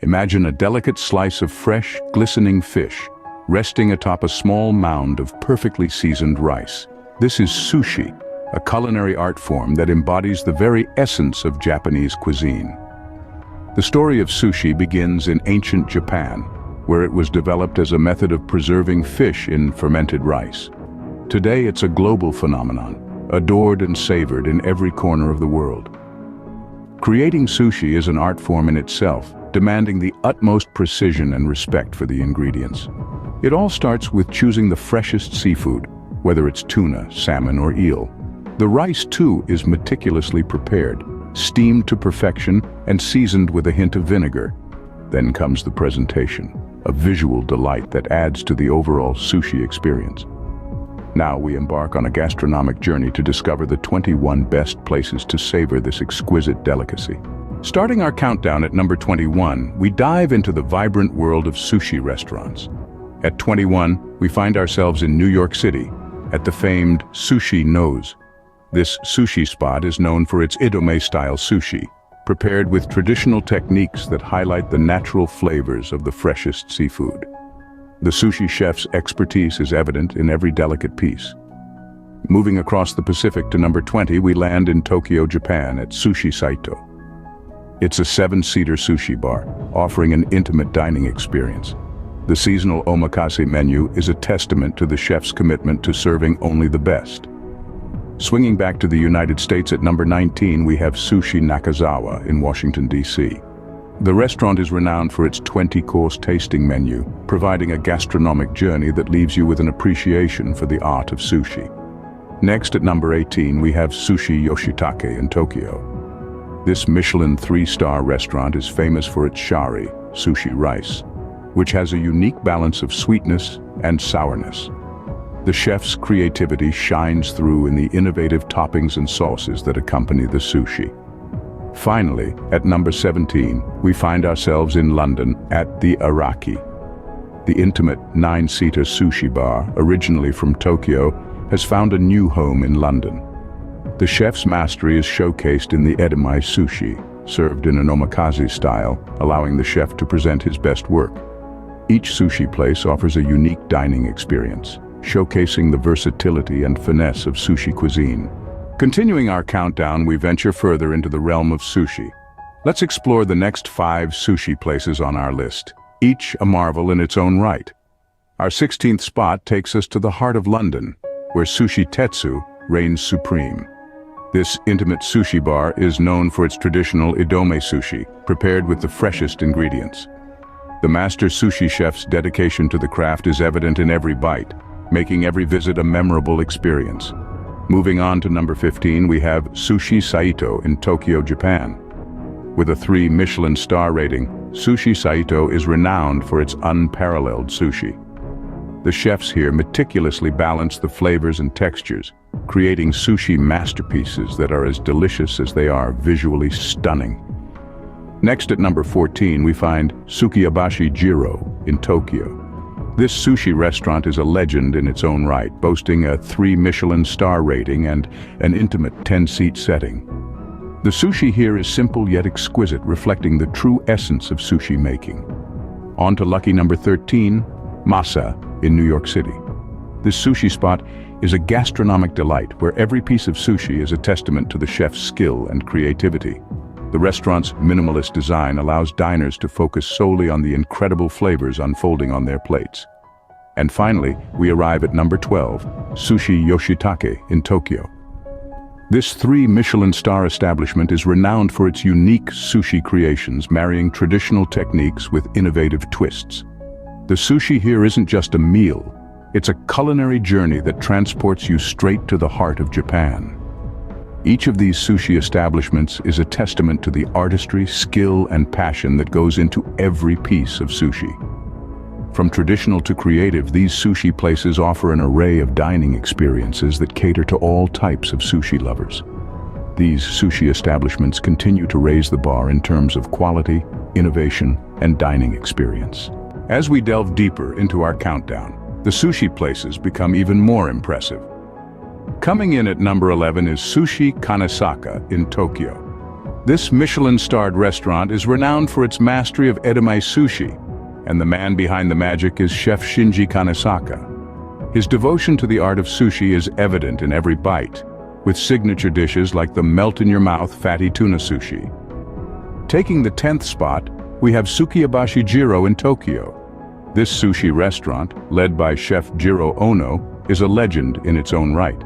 Imagine a delicate slice of fresh, glistening fish, resting atop a small mound of perfectly seasoned rice. This is sushi, a culinary art form that embodies the very essence of Japanese cuisine. The story of sushi begins in ancient Japan, where it was developed as a method of preserving fish in fermented rice. Today it's a global phenomenon, adored and savored in every corner of the world. Creating sushi is an art form in itself, demanding the utmost precision and respect for the ingredients. It all starts with choosing the freshest seafood, whether it's tuna, salmon, or eel. The rice, too, is meticulously prepared, steamed to perfection, and seasoned with a hint of vinegar. Then comes the presentation, a visual delight that adds to the overall sushi experience. Now we embark on a gastronomic journey to discover the 21 best places to savor this exquisite delicacy. Starting our countdown at number 21, we dive into the vibrant world of sushi restaurants. At 21, we find ourselves in New York City, at the famed Sushi Nose. This sushi spot is known for its idome-style sushi, prepared with traditional techniques that highlight the natural flavors of the freshest seafood. The sushi chef's expertise is evident in every delicate piece. Moving across the Pacific to number 20, we land in Tokyo, Japan at Sushi Saito. It's a 7-seater sushi bar, offering an intimate dining experience. The seasonal omakase menu is a testament to the chef's commitment to serving only the best. Swinging back to the United States at number 19, we have Sushi Nakazawa in Washington, D.C. The restaurant is renowned for its 20-course tasting menu, providing a gastronomic journey that leaves you with an appreciation for the art of sushi. Next at number 18, we have Sushi Yoshitake in Tokyo. This Michelin 3-star restaurant is famous for its shari, sushi rice, which has a unique balance of sweetness and sourness. The chef's creativity shines through in the innovative toppings and sauces that accompany the sushi. Finally, at number 17, we find ourselves in London at the Araki. The intimate 9-seater sushi bar, originally from Tokyo, has found a new home in London. The chef's mastery is showcased in the edamame sushi, served in an omakase style, allowing the chef to present his best work. Each sushi place offers a unique dining experience, showcasing the versatility and finesse of sushi cuisine. Continuing our countdown, we venture further into the realm of sushi. Let's explore the next 5 sushi places on our list, each a marvel in its own right. Our 16th spot takes us to the heart of London, where Sushi Tetsu reigns supreme. This intimate sushi bar is known for its traditional idome sushi, prepared with the freshest ingredients. The master sushi chef's dedication to the craft is evident in every bite, making every visit a memorable experience. Moving on to number 15, we have Sushi Saito in Tokyo, Japan. With a 3 Michelin star rating, Sushi Saito is renowned for its unparalleled sushi. The chefs here meticulously balance the flavors and textures, creating sushi masterpieces that are as delicious as they are visually stunning. Next at number 14, we find Sukiyabashi Jiro in Tokyo. This sushi restaurant is a legend in its own right, boasting a 3 Michelin star rating and an intimate 10-seat setting. The sushi here is simple yet exquisite, reflecting the true essence of sushi making. On to lucky number 13, Masa in New York City. This sushi spot is a gastronomic delight where every piece of sushi is a testament to the chef's skill and creativity. The restaurant's minimalist design allows diners to focus solely on the incredible flavors unfolding on their plates. And finally, we arrive at number 12, Sushi Yoshitake in Tokyo. This 3 Michelin star establishment is renowned for its unique sushi creations, marrying traditional techniques with innovative twists. The sushi here isn't just a meal, it's a culinary journey that transports you straight to the heart of Japan. Each of these sushi establishments is a testament to the artistry, skill, and passion that goes into every piece of sushi. From traditional to creative, these sushi places offer an array of dining experiences that cater to all types of sushi lovers. These sushi establishments continue to raise the bar in terms of quality, innovation, and dining experience. As we delve deeper into our countdown, the sushi places become even more impressive. Coming in at number 11 is Sushi Kanesaka in Tokyo. This Michelin-starred restaurant is renowned for its mastery of edamame sushi, and the man behind the magic is Chef Shinji Kanesaka. His devotion to the art of sushi is evident in every bite, with signature dishes like the melt-in-your-mouth fatty tuna sushi. Taking the 10th spot, we have Sukiyabashi Jiro in Tokyo. This sushi restaurant, led by Chef Jiro Ono, is a legend in its own right.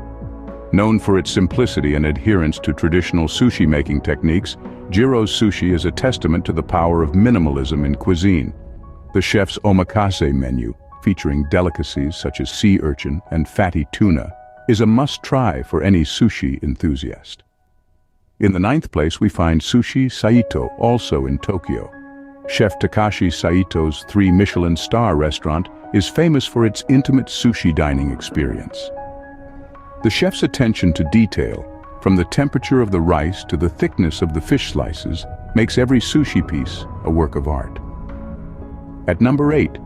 Known for its simplicity and adherence to traditional sushi-making techniques, Jiro's sushi is a testament to the power of minimalism in cuisine. The chef's omakase menu, featuring delicacies such as sea urchin and fatty tuna, is a must-try for any sushi enthusiast. In the 9th place, we find Sushi Saito, also in Tokyo. Chef Takashi Saito's 3 Michelin star restaurant is famous for its intimate sushi dining experience. The chef's attention to detail, from the temperature of the rice to the thickness of the fish slices, makes every sushi piece a work of art. At number 8,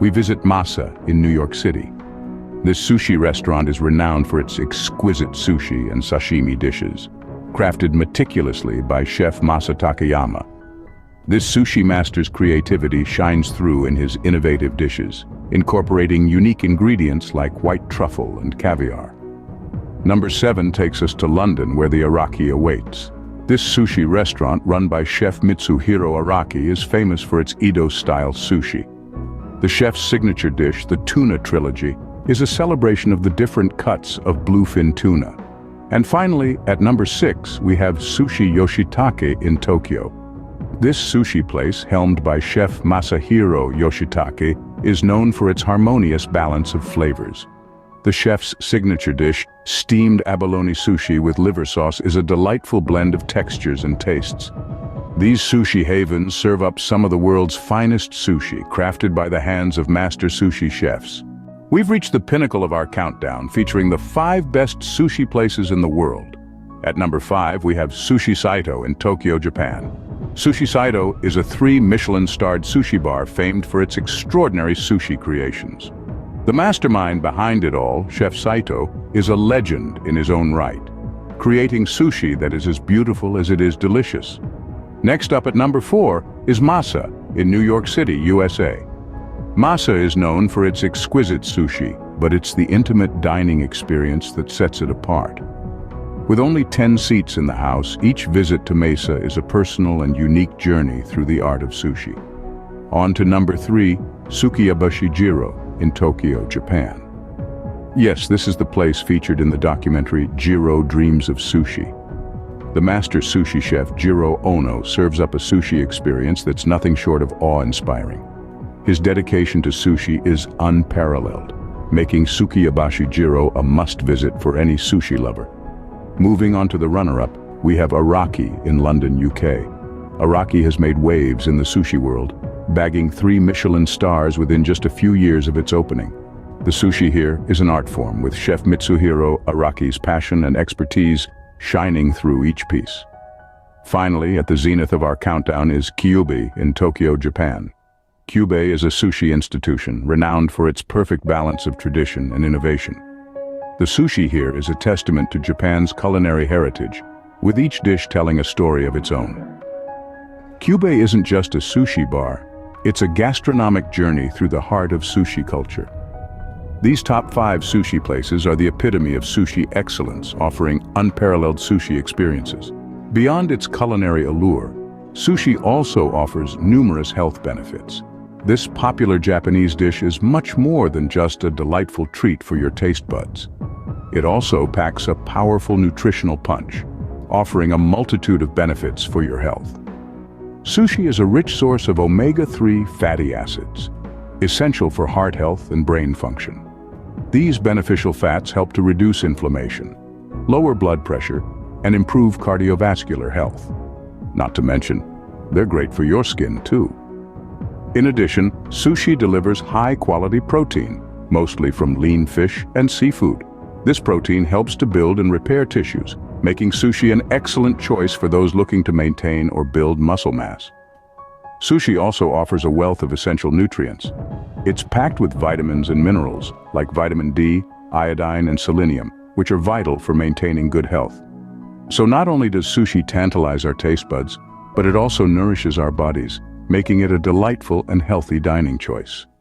we visit Masa in New York City. This sushi restaurant is renowned for its exquisite sushi and sashimi dishes, crafted meticulously by Chef Masa Takayama. This sushi master's creativity shines through in his innovative dishes, incorporating unique ingredients like white truffle and caviar. Number 7 takes us to London, where the Araki awaits. This sushi restaurant, run by Chef Mitsuhiro Araki, is famous for its Edo-style sushi. The chef's signature dish, the Tuna Trilogy, is a celebration of the different cuts of bluefin tuna. And finally, at number 6, we have Sushi Yoshitake in Tokyo. This sushi place, helmed by Chef Masahiro Yoshitake, is known for its harmonious balance of flavors. The chef's signature dish, steamed abalone sushi with liver sauce, is a delightful blend of textures and tastes. These sushi havens serve up some of the world's finest sushi, crafted by the hands of master sushi chefs. We've reached the pinnacle of our countdown, featuring the 5 best sushi places in the world. At number 5, we have Sushi Saito in Tokyo, Japan. Sushi Saito is a 3 Michelin-starred sushi bar famed for its extraordinary sushi creations. The mastermind behind it all, Chef Saito, is a legend in his own right, creating sushi that is as beautiful as it is delicious. Next up at number 4 is Masa in New York City, USA. Masa is known for its exquisite sushi, but it's the intimate dining experience that sets it apart. With only 10 seats in the house, each visit to Masa is a personal and unique journey through the art of sushi. On to number 3, Sukiyabashi Jiro in Tokyo, Japan. Yes, this is the place featured in the documentary Jiro Dreams of Sushi. The master sushi chef Jiro Ono serves up a sushi experience that's nothing short of awe-inspiring. His dedication to sushi is unparalleled, making Sukiyabashi Jiro a must-visit for any sushi lover. Moving on to the runner-up, we have Araki in London, UK. Araki has made waves in the sushi world, bagging 3 Michelin stars within just a few years of its opening. The sushi here is an art form, with Chef Mitsuhiro Araki's passion and expertise shining through each piece. Finally, at the zenith of our countdown is Kyubey in Tokyo, Japan. Kyubey is a sushi institution renowned for its perfect balance of tradition and innovation. The sushi here is a testament to Japan's culinary heritage, with each dish telling a story of its own. Kyubey isn't just a sushi bar, it's a gastronomic journey through the heart of sushi culture. These top 5 sushi places are the epitome of sushi excellence, offering unparalleled sushi experiences. Beyond its culinary allure, sushi also offers numerous health benefits. This popular Japanese dish is much more than just a delightful treat for your taste buds. It also packs a powerful nutritional punch, offering a multitude of benefits for your health. Sushi is a rich source of omega-3 fatty acids, essential for heart health and brain function. These beneficial fats help to reduce inflammation, lower blood pressure, and improve cardiovascular health. Not to mention, they're great for your skin too. In addition, sushi delivers high-quality protein, mostly from lean fish and seafood. This protein helps to build and repair tissues, making sushi an excellent choice for those looking to maintain or build muscle mass. Sushi also offers a wealth of essential nutrients. It's packed with vitamins and minerals, like vitamin D, iodine, and selenium, which are vital for maintaining good health. So not only does sushi tantalize our taste buds, but it also nourishes our bodies, making it a delightful and healthy dining choice.